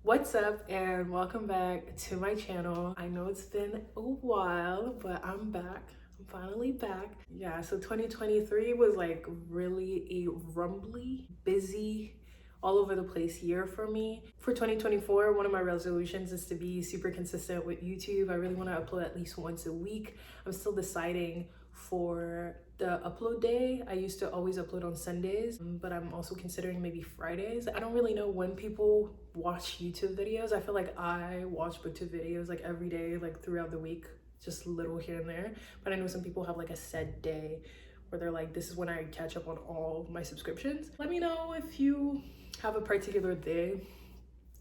What's up and welcome back to my channel. I know it's been a while, but I'm back. I'm finally back. Yeah, so 2023 was like really a rumbly, busy, all over the place year for me. For 2024, one of my resolutions is to be super consistent with YouTube. I really want to upload at least once a week. I'm still deciding for the upload day. I used to always upload on Sundays, but I'm also considering maybe Fridays. I don't really know when people watch YouTube videos. I feel like I watch YouTube videos like every day, like throughout the week, just little here and there. But I know some people have like a set day where they're like, this is when I catch up on all my subscriptions. Let me know if you have a particular day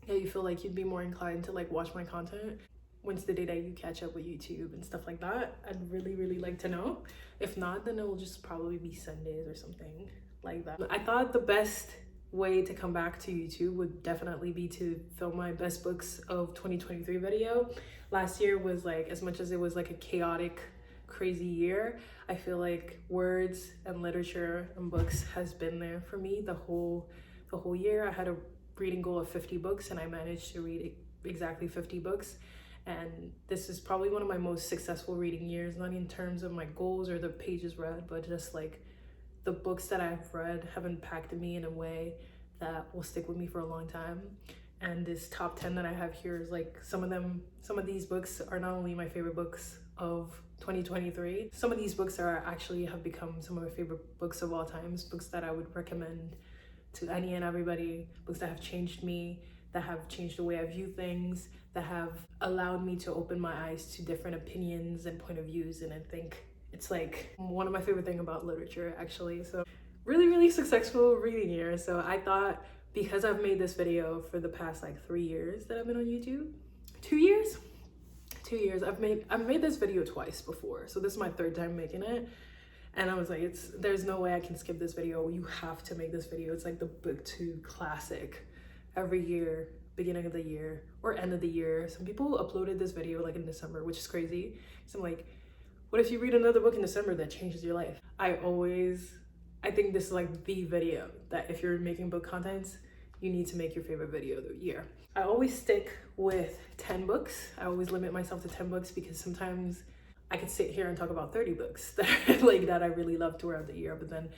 that you feel like you'd be more inclined to like watch my content. When's the day that you catch up with YouTube and stuff like that? I'd really like to know. If not, then it will just probably be Sundays or something like that. I thought the best way to come back to YouTube would definitely be to film my best books of 2023 video. Last year was like, as much as it was like a chaotic, crazy year, I feel like words and literature and books has been there for me the whole year. I had a reading goal of 50 books and I managed to read exactly 50 books. And this is probably one of my most successful reading years, not in terms of my goals or the pages read, but just like the books that I've read have impacted me in a way that will stick with me for a long time. And this top 10 that I have here is like some of these books are not only my favorite books of 2023, some of these books are actually have become some of my favorite books of all times, books that I would recommend to any and everybody, books that have changed me, that have changed the way I view things, that have allowed me to open my eyes to different opinions and point of views. And I think it's like one of my favorite things about literature, actually. So really successful reading year. So I thought, because I've made this video for the past like 3 years that I've been on YouTube, 2 years, I've made this video twice before. So this is my third time making it. And I was like, there's no way I can skip this video. You have to make this video. It's like the BookTube classic. Every year, beginning of the year or end of the year, some people uploaded this video like in December, which is crazy. So I'm like, what if you read another book in December that changes your life? I think this is like the video that if you're making book contents, you need to make your favorite video of the year. I always stick with 10 books. I always limit myself to 10 books because sometimes I could sit here and talk about 30 books that I really love throughout the year, but then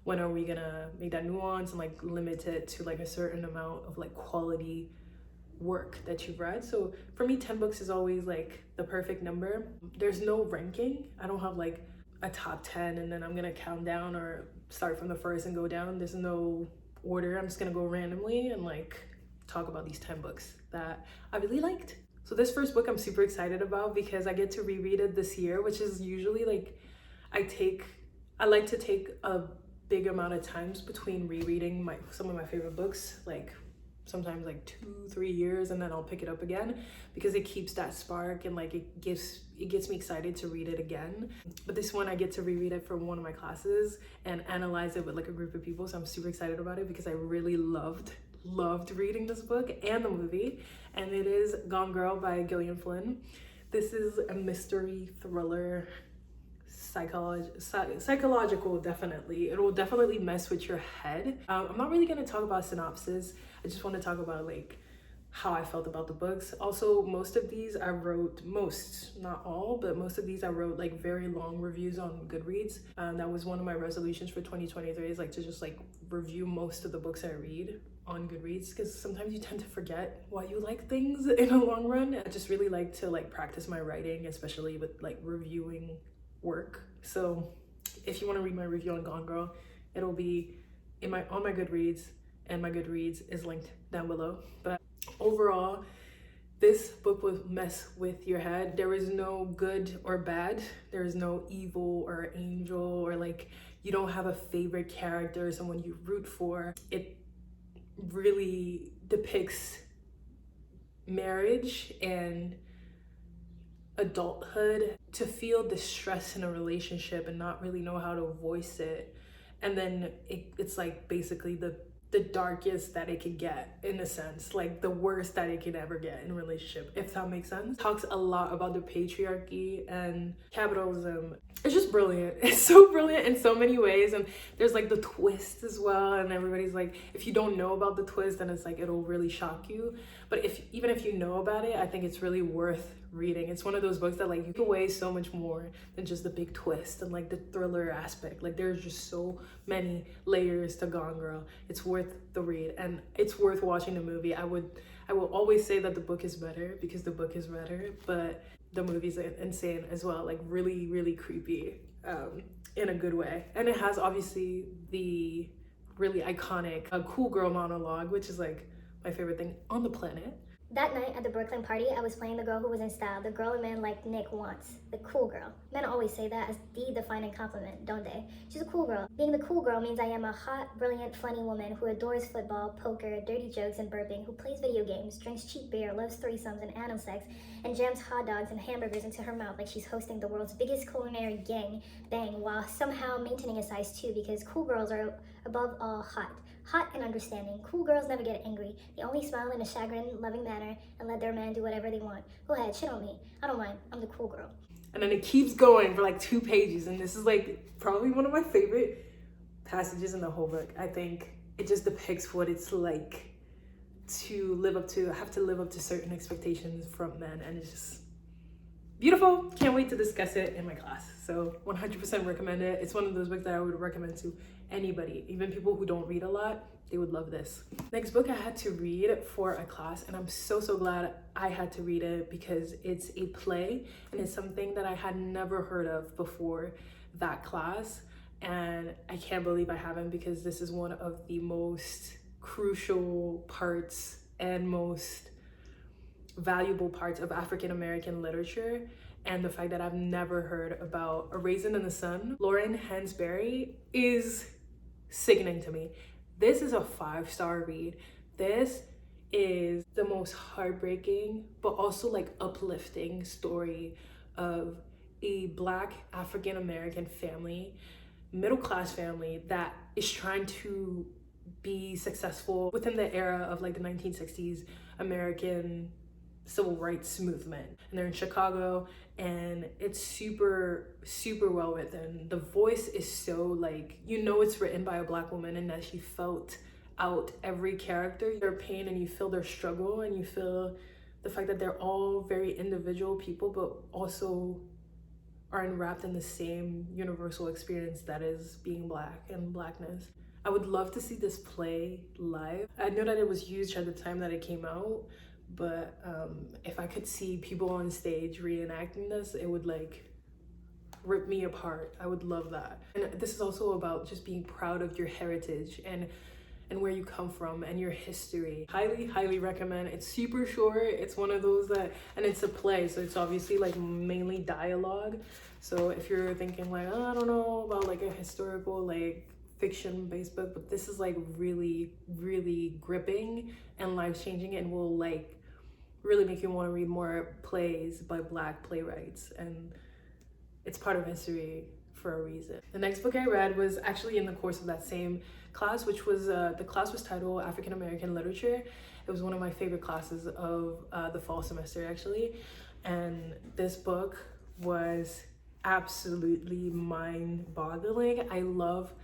when are we gonna make that nuance and like limit it to like a certain amount of like quality work that you've read? So for me, 10 books is always like the perfect number. There's no ranking. I don't have like a top 10 and then I'm gonna count down or start from the first and go down. There's no order. I'm just gonna go randomly and like talk about these 10 books that I really liked. So this first book I'm super excited about because I get to reread it this year, which is usually like I like to take a big amount of times between rereading some of my favorite books, like sometimes like 2-3 years, and then I'll pick it up again because it keeps that spark and like it gets me excited to read it again. But this one I get to reread it for one of my classes and analyze it with like a group of people, so I'm super excited about it because I really loved reading this book and the movie, and it is Gone Girl by Gillian Flynn. This is a mystery thriller, psychological, definitely. It will definitely mess with your head. I'm not really going to talk about synopsis. I just want to talk about like how I felt about the books. Also, most of these I wrote, not all, but most of these I wrote like very long reviews on Goodreads. That was one of my resolutions for 2023 is like to just like review most of the books I read on Goodreads, because sometimes you tend to forget why you like things in the long run. I just really like to like practice my writing, especially with like reviewing work. So if you want to read my review on Gone Girl, it'll be on my Goodreads, and my Goodreads is linked down below. But overall, this book will mess with your head. There is no good or bad. There is no evil or angel, or like you don't have a favorite character, someone you root for. It really depicts marriage and adulthood, to feel distress in a relationship and not really know how to voice it, and then it's like basically the darkest that it could get, in a sense, like the worst that it could ever get in a relationship, if that makes sense. Talks a lot about the patriarchy and capitalism. It's just brilliant. It's so brilliant in so many ways, and there's like the twist as well, and everybody's like, if you don't know about the twist, then it's like it'll really shock you. But even if you know about it, I think it's really worth reading. It's one of those books that like you can weigh so much more than just the big twist and like the thriller aspect. Like there's just so many layers to Gone Girl. It's worth the read, and it's worth watching the movie. I will always say that the book is better because the book is better, but the movie's insane as well, like really, really creepy in a good way. And it has obviously the really iconic cool girl monologue, which is like my favorite thing on the planet. That night at the Brooklyn party, I was playing the girl who was in style, the girl a man like Nick wants, the cool girl. Men always say that as the defining compliment, don't they? She's a cool girl. Being the cool girl means I am a hot, brilliant, funny woman who adores football, poker, dirty jokes, and burping, who plays video games, drinks cheap beer, loves threesomes and anal sex, and jams hot dogs and hamburgers into her mouth like she's hosting the world's biggest culinary gang bang, while somehow maintaining a size 2, because cool girls are above all hot. Hot and understanding. Cool girls never get angry. They only smile in a chagrin-loving manner and let their man do whatever they want. Go ahead, shit on me. I don't mind. I'm the cool girl. And then it keeps going for like 2 pages, and this is like probably one of my favorite passages in the whole book. I think it just depicts what it's like to have to live up to certain expectations from men, and it's just beautiful. Can't wait to discuss it in my class. So 100% recommend it. It's one of those books that I would recommend to anybody, even people who don't read a lot. They would love this. Next book I had to read for a class, and I'm so glad I had to read it because it's a play and it's something that I had never heard of before that class, and I can't believe I haven't, because this is one of the most crucial parts and most valuable parts of African American literature. And the fact that I've never heard about A Raisin in the Sun, Lorraine Hansberry, is sickening to me. This is a 5-star read. This is the most heartbreaking but also like uplifting story of a Black African American family, middle class family, that is trying to be successful within the era of like the 1960s American civil rights movement. And they're in Chicago, and it's super well written. The voice is so like, you know, it's written by a Black woman, and that she felt out every character, their pain, and you feel their struggle, and you feel the fact that they're all very individual people but also are enwrapped in the same universal experience that is being Black and Blackness. I would love to see this play live. I know that it was huge at the time that it came out, but if I could see people on stage reenacting this, it would like rip me apart. I would love that. And this is also about just being proud of your heritage and where you come from and your history. Highly recommend. It's super short. It's one of those that, and it's a play, so it's obviously like mainly dialogue. So if you're thinking like, oh, I don't know about like a historical like fiction based book, but this is like really gripping and life-changing, and will like really make you want to read more plays by Black playwrights, and it's part of history for a reason. The next book I read was actually in the course of that same class, which was the class was titled African American Literature. It was one of my favorite classes of the fall semester actually, and this book was absolutely mind-boggling. I loved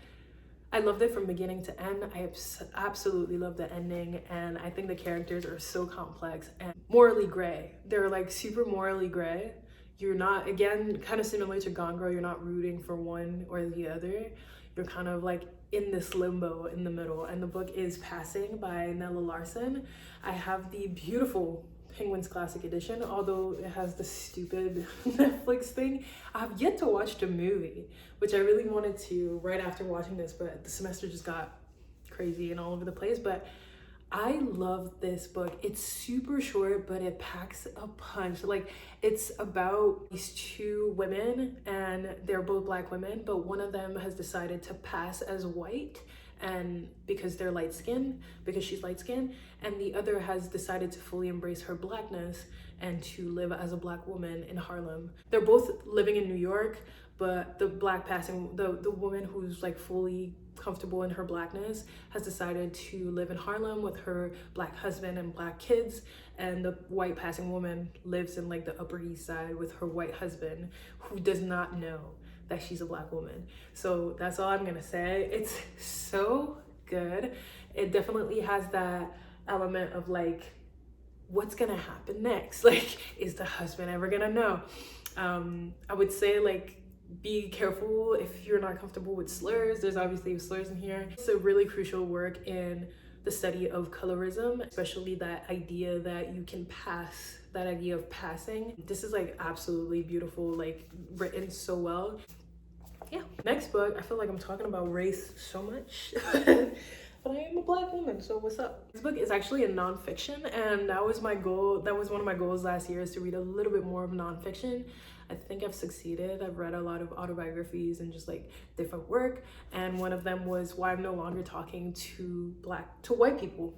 it from beginning to end. I absolutely love the ending, and I think the characters are so complex and morally gray. They're like super morally gray. You're not, again, kind of similar to Gone Girl, you're not rooting for one or the other. You're kind of like in this limbo in the middle. And the book is Passing by Nella Larsen. I have the beautiful Penguins Classic Edition, although it has the stupid Netflix thing. I have yet to watch the movie, which I really wanted to right after watching this, but the semester just got crazy and all over the place. But I love this book. It's super short, but it packs a punch. Like, it's about these 2 women, and they're both Black women, but one of them has decided to pass as white, and because they're light-skinned, because she's light-skinned, and the other has decided to fully embrace her Blackness and to live as a Black woman in Harlem. They're both living in New York, but the woman who's like fully comfortable in her Blackness has decided to live in Harlem with her Black husband and Black kids, and the white passing woman lives in like the Upper East Side with her white husband, who does not know that she's a Black woman. So that's all I'm gonna say. It's so good. It definitely has that element of like what's gonna happen next? Like, is the husband ever gonna know? I would say, like, be careful if you're not comfortable with slurs. There's obviously slurs in here. It's a really crucial work in the study of colorism, especially that idea that you can pass, that idea of passing. This is like absolutely beautiful, like written so well. Yeah. Next book, I feel like I'm talking about race so much. But I am a Black woman, so what's up? This book is actually a nonfiction, and that was my goal. That was one of my goals last year, is to read a little bit more of nonfiction. I think I've succeeded. I've read a lot of autobiographies and just like different work, and one of them was Why I'm No Longer Talking to White People.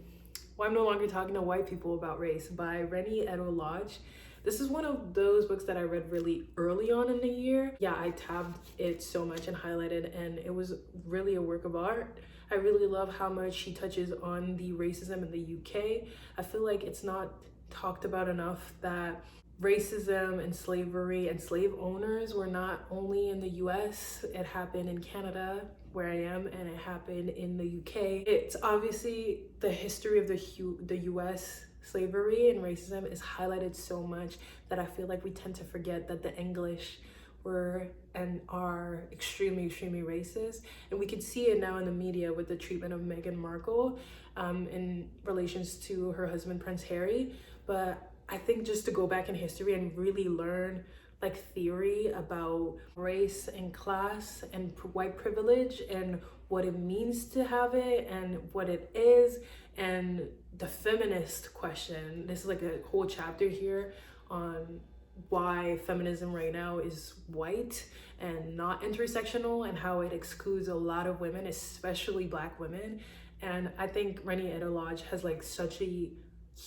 Why I'm No Longer Talking to White People About Race by Reni eddo-lodge. This is one of those books that I read really early on in the year. Yeah, I tabbed it so much and highlighted, and it was really a work of art. I really love how much she touches on the racism in the UK. I feel like it's not talked about enough that racism and slavery and slave owners were not only in the US, it happened in Canada, where I am, and it happened in the UK. It's obviously the history of the US slavery and racism is highlighted so much that I feel like we tend to forget that the English were and are extremely racist, and we could see it now in the media with the treatment of Meghan Markle in relations to her husband Prince Harry. But I think just to go back in history and really learn like theory about race and class and white privilege and what it means to have it and what it is, and the feminist question. This is like a whole chapter here on why feminism right now is white and not intersectional, and how it excludes a lot of women, especially Black women. And I think Reni eddo-lodge has like such a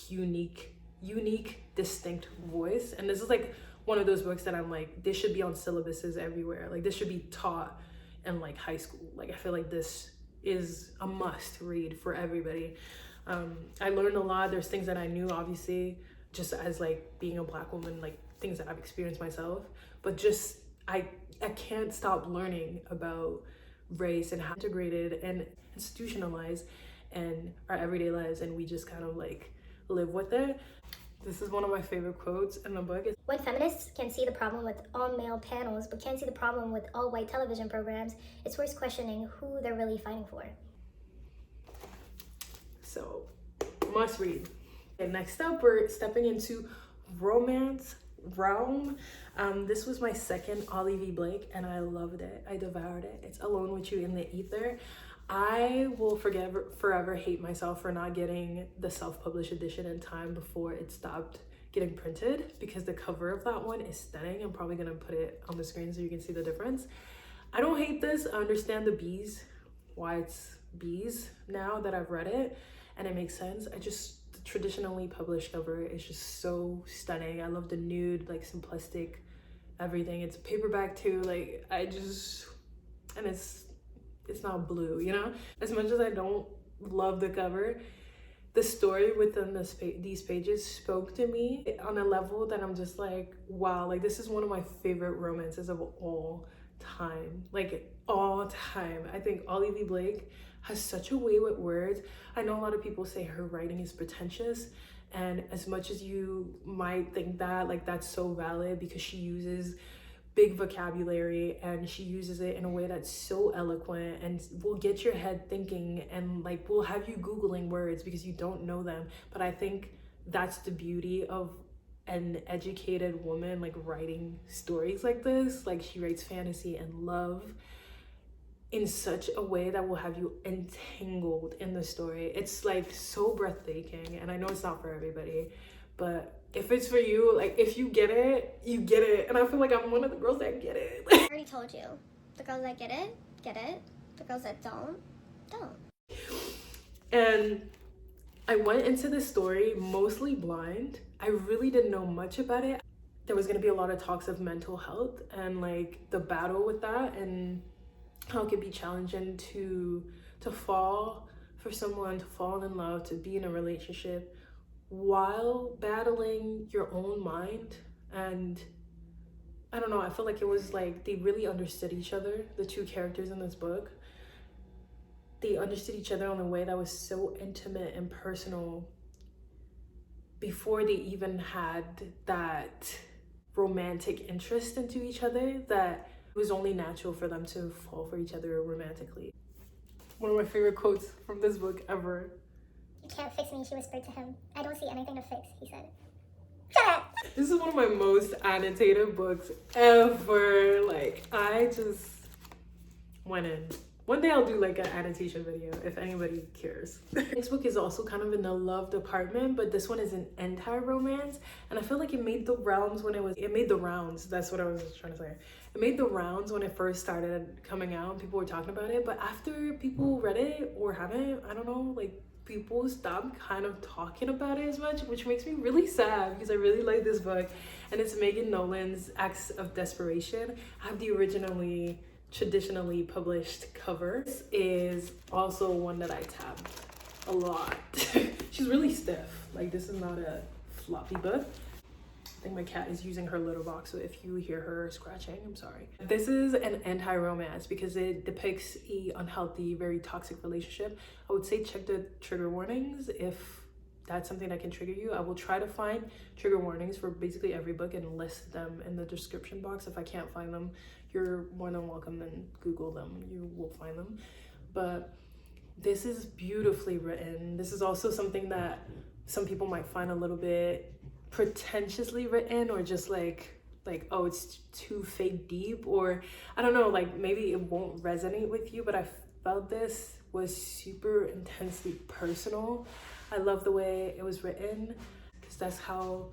unique, distinct voice. And this is like one of those books that I'm like, this should be on syllabuses everywhere. Like, this should be taught in like high school. Like, I feel like this is a must read for everybody. I learned a lot. There's things that I knew, obviously, just as like being a Black woman, like things that I've experienced myself, but just I can't stop learning about race and how integrated and institutionalized in our everyday lives, and we just kind of like live with it. This is one of my favorite quotes in the book. When feminists can see the problem with all male panels but can't see the problem with all white television programs, it's worth questioning who they're really fighting for. So, must read. Okay, next up, we're stepping into romance realm. This was my second Olivie Blake, and I loved it. I devoured it. It's Alone With You in the Ether. I will forever hate myself for not getting the self-published edition in time before it stopped getting printed, because the cover of that one is stunning. I'm probably gonna put it on the screen so you can see the difference. I don't hate this. I understand the bees, why it's bees now that I've read it, and it makes sense. The traditionally published cover is just so stunning. I love the nude, like simplistic everything. It's paperback too, like and it's not blue, you know? As much as I don't love the cover, the story within these pages spoke to me on a level that I'm just like, wow, like this is one of my favorite romances of all time, like all time. I think Olivie Blake has such a way with words. I know a lot of people say her writing is pretentious, and as much as you might think that, like, that's so valid because she uses big vocabulary and she uses it in a way that's so eloquent and will get your head thinking, and like will have you Googling words because you don't know them. But I think that's the beauty of an educated woman like writing stories like this. Like, she writes fantasy and love in such a way that will have you entangled in the story. It's like so breathtaking, and I know it's not for everybody, but if it's for you, like if you get it, you get it. And I feel like I'm one of the girls that get it. I already told you. The girls that get it, get it. The girls that don't. And I went into this story mostly blind. I really didn't know much about it. There was gonna be a lot of talks of mental health and like the battle with that, and how it could be challenging to fall for someone, to fall in love, to be in a relationship while battling your own mind. And I don't know, I feel like it was like they really understood each other, the two characters in this book. They understood each other in a way that was so intimate and personal, before they even had that romantic interest into each other, that it was only natural for them to fall for each other romantically. One of my favorite quotes from this book ever. "You can't fix me," she whispered to him. "I don't see anything to fix," he said. "Shut up!" This is one of my most annotated books ever. Like, I just went in. One day I'll do like an annotation video if anybody cares. This book is also kind of in the love department, but this one is an anti-romance, and I feel like it made the rounds when it made the rounds. That's what I was trying to say. It made the rounds when it first started coming out. People were talking about it, but after people read it or haven't, I don't know, like people stopped kind of talking about it as much, which makes me really sad because I really like this book. And it's Megan Nolan's Acts of Desperation. I have the traditionally published cover. This is also one that I tabbed a lot. She's really stiff. Like, this is not a floppy book. I think my cat is using her litter box, so if you hear her scratching, I'm sorry. This is an anti-romance because it depicts a unhealthy, very toxic relationship. I would say check the trigger warnings if that's something that can trigger you. I will try to find trigger warnings for basically every book and list them in the description box. If I can't find them, you're more than welcome and Google them. You will find them. But this is beautifully written. This is also something that some people might find a little bit pretentiously written, or just like oh, it's too fake deep, or I don't know, like maybe it won't resonate with you, but I felt this was super intensely personal. I love the way it was written because that's how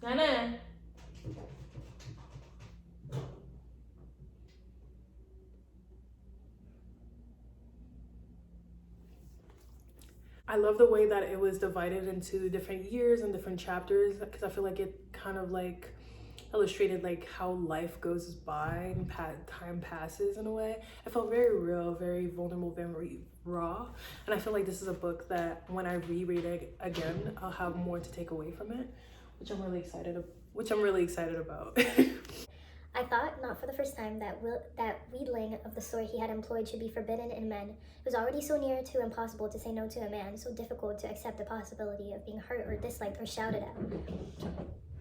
Nana. I love the way that it was divided into different years and different chapters, because I feel like it kind of like illustrated like how life goes by and time passes in a way. I felt very real, very vulnerable, very raw, and I feel like this is a book that when I reread it again, I'll have more to take away from it, which I'm really excited about. I thought, not for the first time, that wheedling of the sort he had employed should be forbidden in men. It was already so near to impossible to say no to a man, so difficult to accept the possibility of being hurt or disliked or shouted at.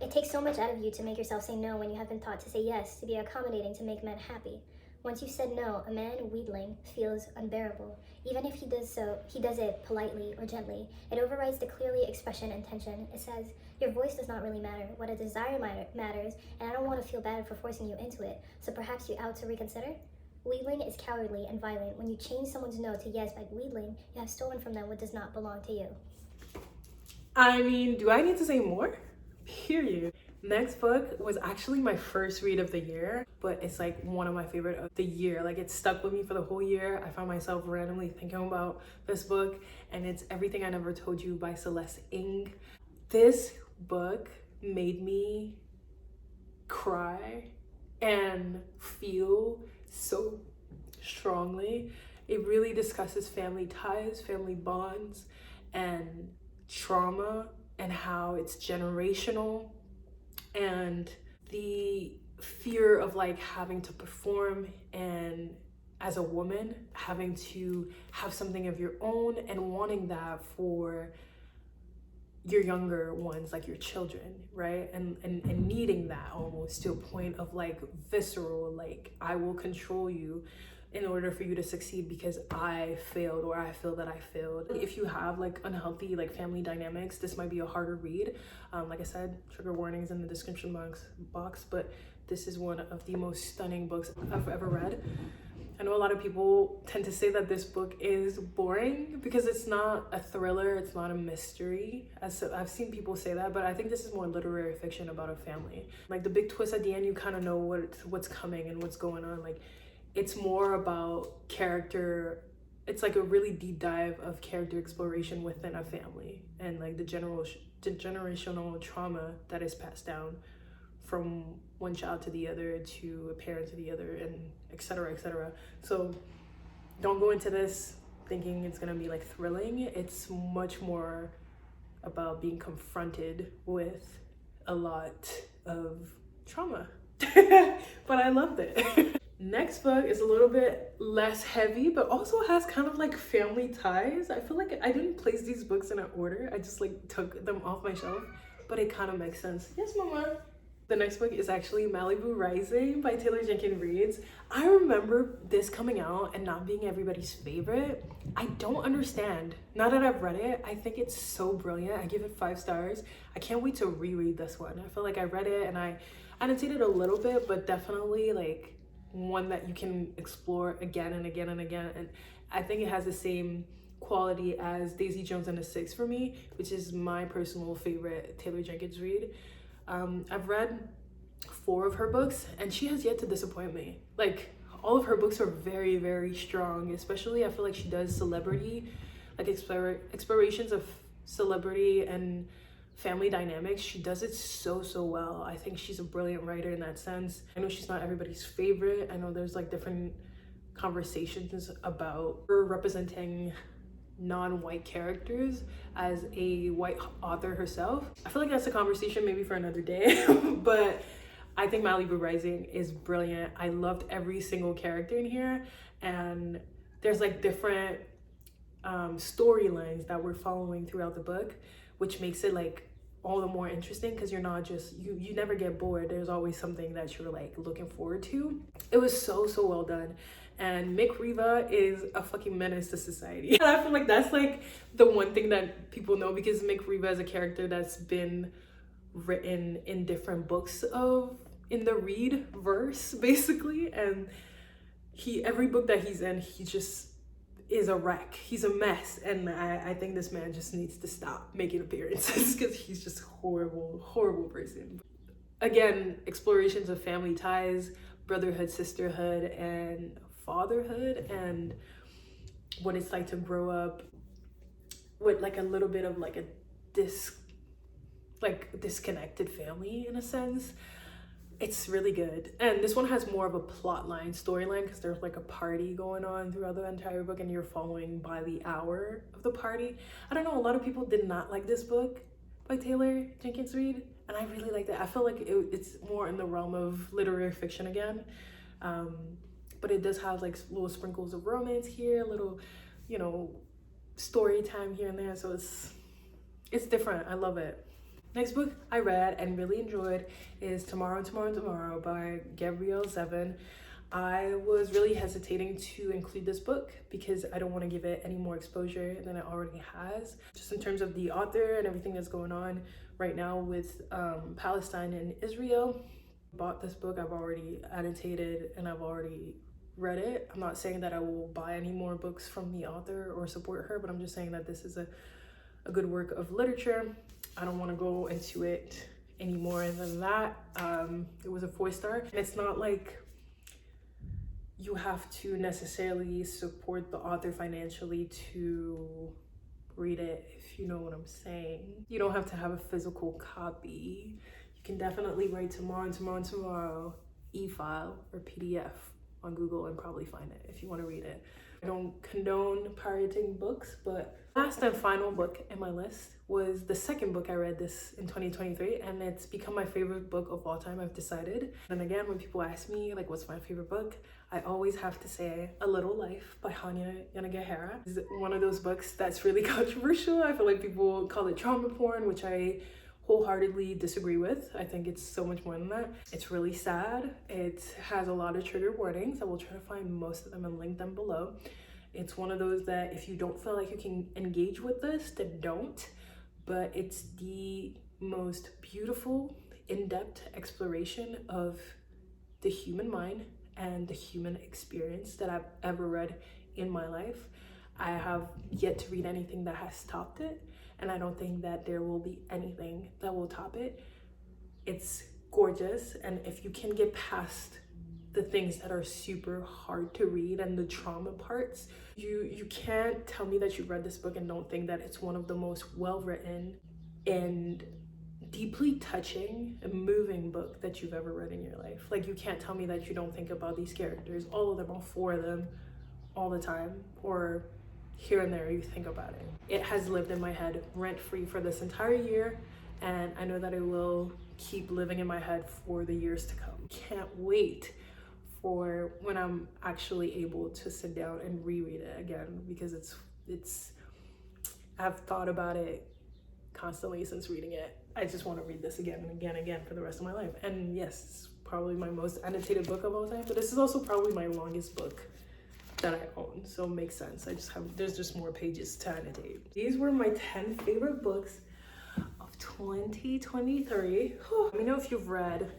It takes so much out of you to make yourself say no when you have been taught to say yes, to be accommodating, to make men happy. Once you said no, a man wheedling feels unbearable. Even if he does it politely or gently, it overrides the clearly expression intention. It says, your voice does not really matter. What a desire matters, and I don't want to feel bad for forcing you into it, so perhaps you out to reconsider? Wheedling is cowardly and violent. When you change someone's no to yes by wheedling, you have stolen from them what does not belong to you. I mean, do I need to say more? Period. Next book was actually my first read of the year, but it's like one of my favorite of the year. Like, it stuck with me for the whole year. I found myself randomly thinking about this book, and it's Everything I Never Told You by Celeste. This book made me cry and feel so strongly. It really discusses family ties, family bonds, and trauma, and how it's generational, and the fear of like having to perform, and as a woman having to have something of your own and wanting that for your younger ones, like your children, right? And needing that almost to a point of like visceral, like I will control you in order for you to succeed because I failed, or I feel that I failed. If you have like unhealthy like family dynamics, this might be a harder read. Like I said, trigger warnings in the description box, but this is one of the most stunning books I've ever read. I know a lot of people tend to say that this book is boring because it's not a thriller, it's not a mystery. I've seen people say that, but I think this is more literary fiction about a family. Like the big twist at the end, you kind of know what's coming and what's going on. Like, it's more about character. It's like a really deep dive of character exploration within a family, and like the generational trauma that is passed down from one child to the other, to a parent to the other, and etc., etc. So don't go into this thinking it's gonna be like thrilling. It's much more about being confronted with a lot of trauma. But I loved it. Next book is a little bit less heavy, but also has kind of like family ties. I feel like I didn't place these books in an order. I just like took them off my shelf, but it kind of makes sense. Yes, mama. The next book is actually Malibu Rising by Taylor Jenkins Reid. I remember this coming out and not being everybody's favorite. I don't understand. Now that I've read it, I think it's so brilliant. I give it 5 stars. I can't wait to reread this one. I feel like I read it and I annotated a little bit, but definitely like one that you can explore again and again and again. And I think it has the same quality as Daisy Jones and the Six for me, which is my personal favorite Taylor Jenkins Reid. I've read 4 of her books and she has yet to disappoint me. Like, all of her books are very, very strong, especially I feel like she does celebrity, like explorations of celebrity and family dynamics. She does it so well. I think she's a brilliant writer in that sense. I know she's not everybody's favorite. I know there's like different conversations about her representing non-white characters as a white author herself. I feel like that's a conversation maybe for another day. But I think Malibu Rising is brilliant. I loved every single character in here, and there's like different storylines that we're following throughout the book, which makes it like all the more interesting because you're not just, you never get bored. There's always something that you're like looking forward to. It was so well done. And Mick Riva is a fucking menace to society. And I feel like that's like the one thing that people know, because Mick Riva is a character that's been written in different books in the Reid verse, basically. And every book that he's in, he just is a wreck. He's a mess. And I think this man just needs to stop making appearances because he's just horrible person. Again, explorations of family ties, brotherhood, sisterhood, and fatherhood, and what it's like to grow up with like a little bit of like a disconnected family in a sense. It's really good. And this one has more of a storyline, because there's like a party going on throughout the entire book and you're following by the hour of the party. I don't know, a lot of people did not like this book by Taylor Jenkins Reid, and I really liked it. I feel like it's more in the realm of literary fiction again. But it does have like little sprinkles of romance here, little, you know, story time here and there. So it's different. I love it. Next book I read and really enjoyed is Tommorow by Gabrielle, Zevin. I was really hesitating to include this book because I don't want to give it any more exposure than it already has. Just in terms of the author and everything that's going on right now with Palestine and Israel. Bought this book, I've already annotated and I've already read it. I'm not saying that I will buy any more books from the author or support her, but I'm just saying that this is a good work of literature. I don't want to go into it any more than that. It was a 4-star. And it's not like you have to necessarily support the author financially to read it, if you know what I'm saying. You don't have to have a physical copy. You can definitely write tomorrow, e-file or PDF on Google and probably find it if you want to read it. I don't condone pirating books, but last and final book in my list was the second book I read this in 2023, and it's become my favorite book of all time, I've decided. And again, when people ask me like what's my favorite book, I always have to say A Little Life by Yanagihara. It's one of those books that's really controversial. I feel like people call it trauma porn, which I wholeheartedly disagree with. I think it's so much more than that. It's really sad. It has a lot of trigger warnings. I will try to find most of them and link them below. It's one of those that if you don't feel like you can engage with this, then don't. But it's the most beautiful, in-depth exploration of the human mind and the human experience that I've ever read in my life. I have yet to read anything that has topped it, and I don't think that there will be anything that will top it. It's gorgeous, and if you can get past the things that are super hard to read and the trauma parts, you can't tell me that you read this book and don't think that it's one of the most well-written and deeply touching and moving book that you've ever read in your life. Like, you can't tell me that you don't think about these characters, all of them, all 4 of them, all the time, or here and there you think about it. It has lived in my head rent-free for this entire year, and I know that it will keep living in my head for the years to come. Can't wait for when I'm actually able to sit down and reread it again, because I've thought about it constantly since reading it. I just want to read this again and again and again for the rest of my life. And yes, it's probably my most annotated book of all time, but this is also probably my longest book that I own, so it makes sense. There's just more pages to annotate. These were my 10 favorite books of 2023. Let me know if you've read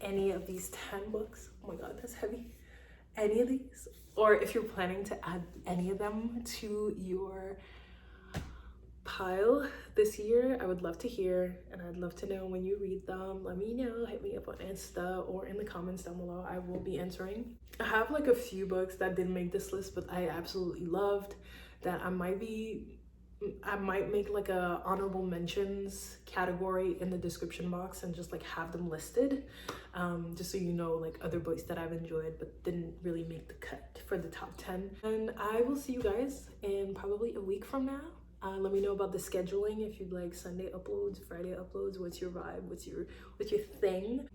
any of these 10 books. Oh my god, that's heavy. Any of these, or if you're planning to add any of them to your pile this year. I would love to hear, and I'd love to know when you read them. Let me know, hit me up on Insta or in the comments down below. I will be answering. I have like a few books that didn't make this list but I absolutely loved, that I might make like a honorable mentions category in the description box and just like have them listed, just so you know, like other books that I've enjoyed but didn't really make the cut for the top 10. And I will see you guys in probably a week from now. Let me know about the scheduling, if you'd like Sunday uploads, Friday uploads. What's your vibe? What's your thing?